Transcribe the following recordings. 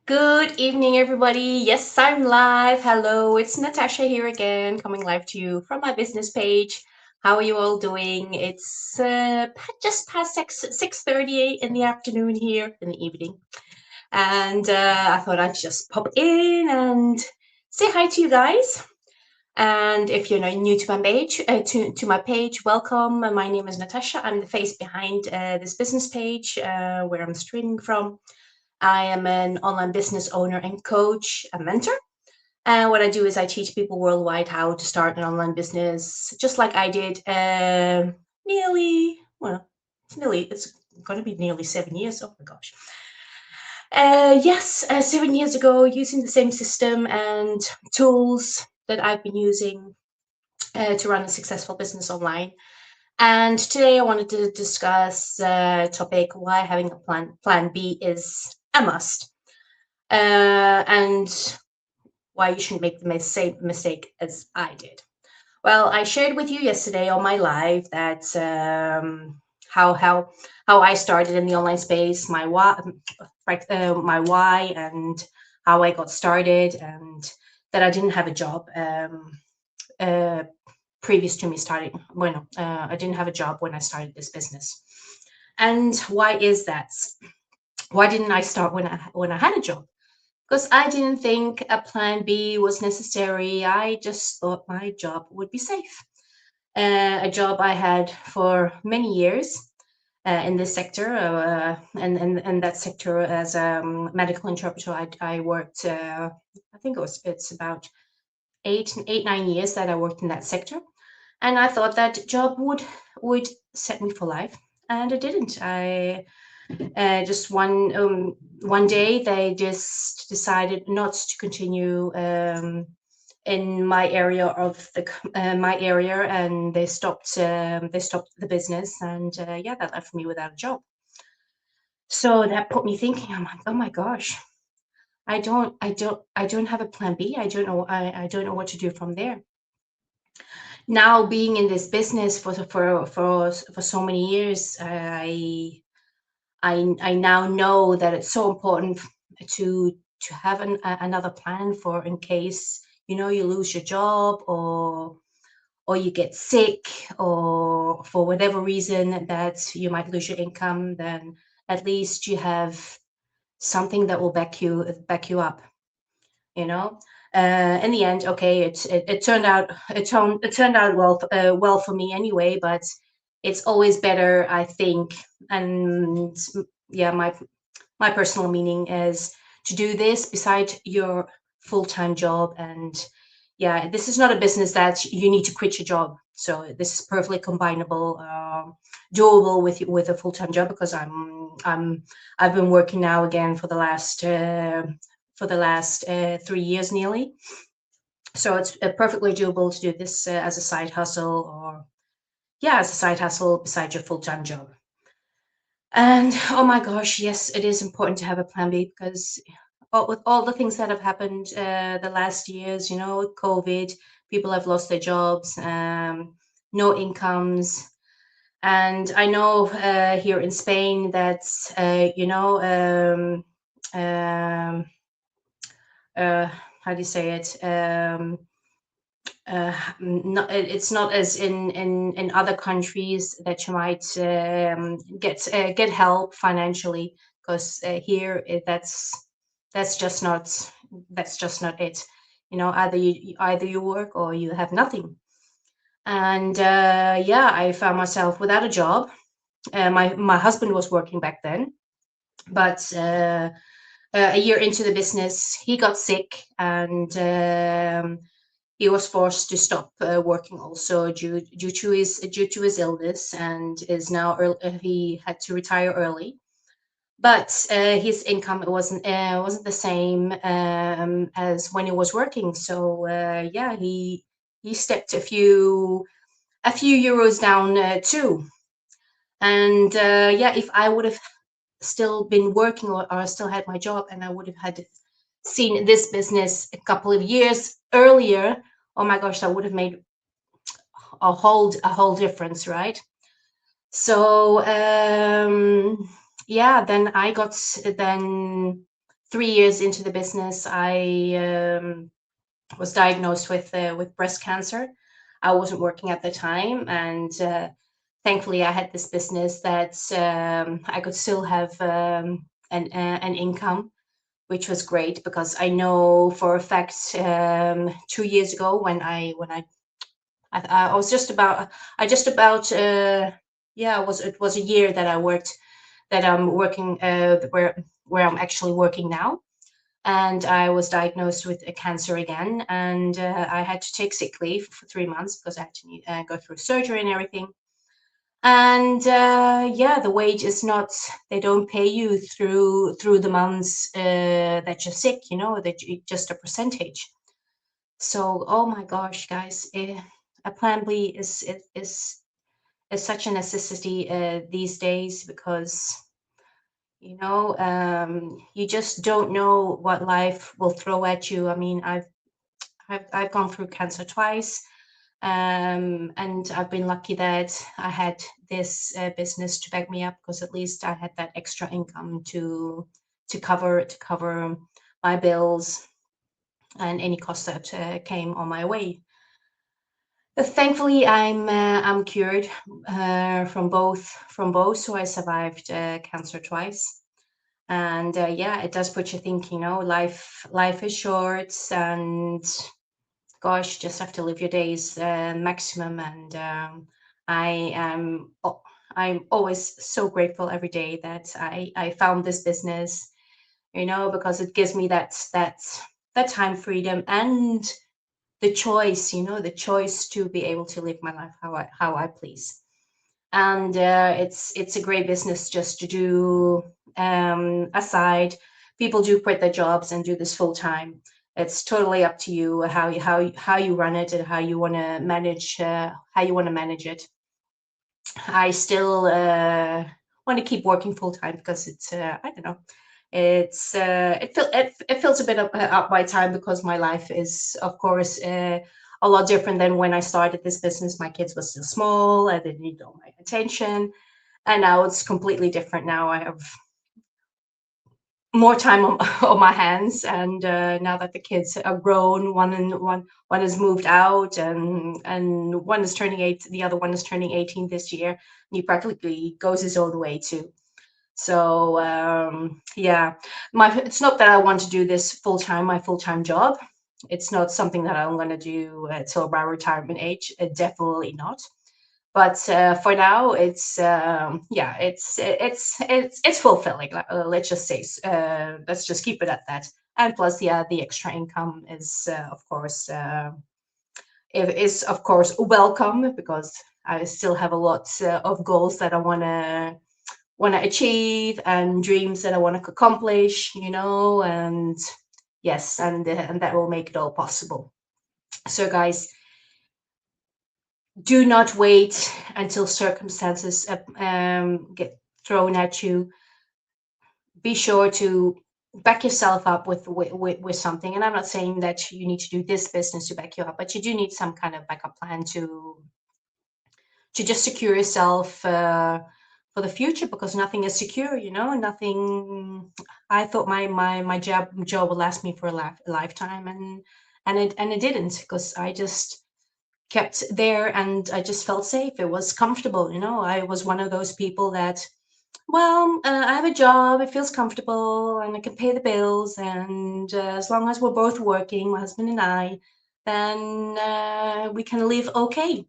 Good evening, everybody. Yes, I'm live. Hello, it's Natasha here again, coming live to you from my business page. How are you all doing? It's just past 6:30 in the afternoon here in the evening, and I thought I'd just pop in and say hi to you guys. And if you're new to my page, welcome. My name is Natasha. I'm the face behind this business page where I'm streaming from. I am an online business owner and coach, a mentor. And what I do is I teach people worldwide how to start an online business, just like I did nearly, well, it's going to be nearly 7 years. Oh my gosh. Yes, 7 years ago, using the same system and tools that I've been using to run a successful business online. And today I wanted to discuss the topic why having a plan B is a must. And why you shouldn't make the same mistake as I did. Well, I shared with you yesterday on my live that how how how I started in the online space, my why, and how I got started, and that I didn't have a job uh, previous to me starting. Bueno, I didn't have a job when I started this business. And why is that? Why didn't I start when I had a job? Because I didn't think a plan B was necessary. I just thought my job would be safe. A job I had for many years in this sector, and that sector as a medical interpreter. I worked. I think it's about 9 years that I worked in that sector, and I thought that job would set me for life, and it didn't. I just one day they just decided not to continue in my area my area, and they stopped the business, and yeah, that left me without a job. So that put me thinking. I'm like, oh my gosh, I don't have a plan B. I don't know what to do from there. Now being in this business for so many years, I now know that it's so important to have another plan for in case you lose your job, or you get sick, or for whatever reason that you might lose your income. Then at least you have something that will back you up. You know. In the end, okay, it turned out well for me anyway. But it's always better, I think. And yeah, my personal meaning is to do this beside your full-time job. And yeah, this is not a business that you need to quit your job. So this is perfectly combinable, doable with a full-time job, because I've been working now again for the last 3 years nearly. So it's perfectly doable to do this as a side hustle, or yeah, as a side hustle beside your full-time job. And oh my gosh, yes, it is important to have a plan B, because with all the things that have happened the last years, COVID, people have lost their jobs, no incomes. And I know here in Spain that, um, uh, how do you say it? It's not as in other countries that you might get help financially, because here that's just not that's just not it. Either you work or you have nothing. And yeah, I found myself without a job. My husband was working back then, but a year into the business, he got sick, and he was forced to stop working also due to his illness, and is now he had to retire early. But his income wasn't the same as when he was working. So yeah, he stepped a few euros down too. And yeah, if I would have still been working, or still had my job, and I would have had seen this business a couple of years earlier, oh my gosh, that would have made a whole difference, right? So yeah, then 3 years into the business, I was diagnosed with breast cancer. I wasn't working at the time, and thankfully, I had this business that I could still have an income, which was great because I know for a fact 2 years ago when I was just about I just about yeah it was a year that I worked that I'm working where I'm actually working now, and I was diagnosed with a cancer again, and I had to take sick leave for 3 months because I had to go through surgery and everything. And yeah, the wage is not, they don't pay you through the months that you're sick, that just a percentage. So, oh my gosh, guys, a plan B is such a necessity these days because you just don't know what life will throw at you. I mean, I've gone through cancer twice, and I've been lucky that I had this business to back me up because at least I had that extra income to cover my bills and any costs that came on my way. But thankfully, I'm cured from both, so I survived cancer twice. And yeah, it does put you thinking, life is short, and gosh, just have to live your days maximum. And I am I'm always so grateful every day that I found this business, because it gives me that time freedom and the choice to be able to live my life how I please. And it's a great business just to do aside. People do quit their jobs and do this full time. It's totally up to you how you run it and how you want to manage it. I still want to keep working full time because it's I don't know, it fills a bit up my time because my life is, of course, a lot different than when I started this business. My kids were still small and they needed all my attention, and now it's completely different. Now I have more time on, on my hands, and now that the kids are grown, one has moved out, and one is turning 8, the other one is turning 18 this year, and he practically goes his own way too. So yeah, it's not that I want to do this full time, my full time job. It's not something that I'm going to do till my retirement age. Definitely not. But for now, yeah, it's fulfilling. Let's just say, let's just keep it at that. And plus, yeah, the extra income is of course welcome because I still have a lot of goals that I want to achieve and dreams that I want to accomplish. And yes, and that will make it all possible. So, guys, do not wait until circumstances get thrown at you. Be sure to back yourself up with something. And I'm not saying that you need to do this business to back you up, but you do need some kind of backup plan to just secure yourself for the future, because nothing is secure. Nothing. I thought my job would last me for a lifetime, and it didn't, because I just kept there and I just felt safe. It was comfortable. I was one of those people that, well, I have a job, it feels comfortable, and I can pay the bills. And as long as we're both working, my husband and I, then we can live okay.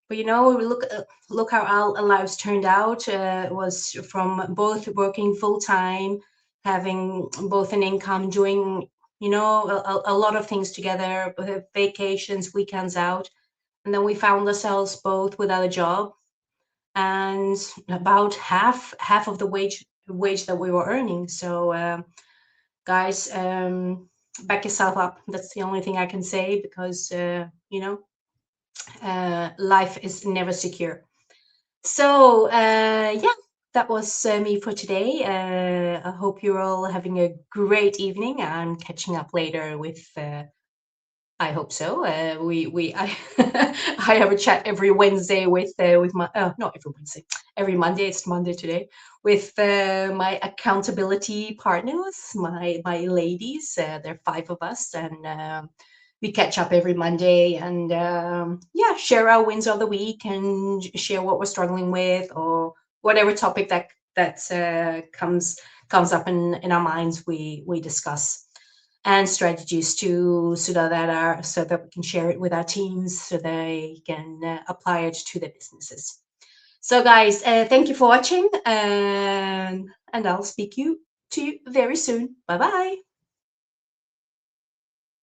But look how our lives turned out. It was from both working full time, having both an income, doing a lot of things together, vacations, weekends out, and then we found ourselves both without a job and about half of the wage that we were earning. So, guys, back yourself up. That's the only thing I can say, because life is never secure. So, yeah, that was me for today. I hope you're all having a great evening. I'm catching up later with I hope so. I I have a chat every Wednesday with my not every Wednesday, every Monday. It's Monday today with my accountability partners, my ladies. There are five of us, and we catch up every Monday and yeah, share our wins of the week and share what we're struggling with or whatever topic that comes up in our minds. We discuss and strategies to so that we can share it with our teams so they can apply it to their businesses. So guys, thank you for watching and I'll speak to you very soon. Bye bye.